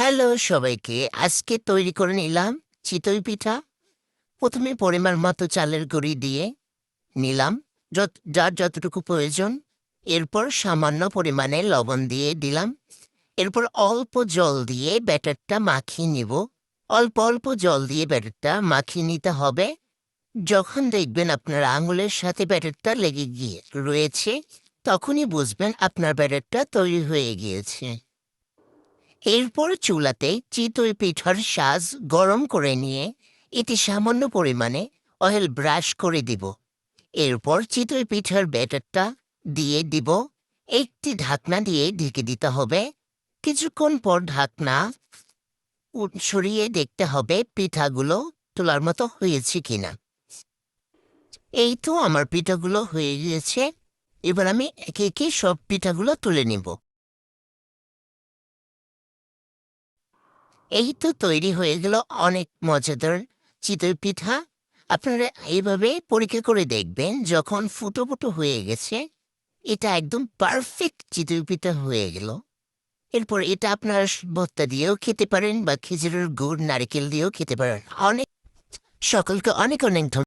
Hello সবাইকে। আজকে তৈরি করে নিলাম চিতই পিঠা। প্রথমে পরিমাণ মতো চালের গুঁড়ি দিয়ে নিলাম, যার যতটুকু প্রয়োজন। এরপর সামান্য পরিমাণে লবণ দিয়ে দিলাম। এরপর অল্প জল দিয়ে ব্যাটারটা মাখিয়ে নিব। অল্প অল্প জল দিয়ে ব্যাটারটা মাখিয়ে নিতে হবে। যখন দেখবেন আপনার আঙুলের সাথে ব্যাটারটা লেগে গিয়ে রয়েছে, তখনই বুঝবেন আপনার ব্যাটারটা তৈরি হয়ে গিয়েছে। এরপর চুলাতে চিতই পিঠার সাজ গরম করে নিয়ে এতে সামান্য পরিমাণে অয়েল ব্রাশ করে দিব। এরপর চিতই পিঠার ব্যাটারটা দিয়ে দিব। একটি ঢাকনা দিয়ে ঢেকে দিতে হবে। কিছুক্ষণ পর ঢাকনা সরিয়ে দেখতে হবে পিঠাগুলো তোলার মতো হয়েছে কিনা। এই তো আমার পিঠাগুলো হয়ে গিয়েছে। এবার আমি একে একে সব পিঠাগুলো তুলে নিব। এই তো তৈরি হয়ে গেল অনেক মজাদার চিতই পিঠা। আপনারা এইভাবে পরীক্ষা করে দেখবেন, যখন ফুটো ফুটো হয়ে গেছে এটা একদম পারফেক্ট চিতই পিঠা হয়ে গেল। এরপর এটা আপনার ভর্তা দিয়েও খেতে পারেন বা খেজুরের গুড় নারকেল দিয়েও খেতে পারেন। অনেক সকলকে অনেক অনেক ধন্যবাদ।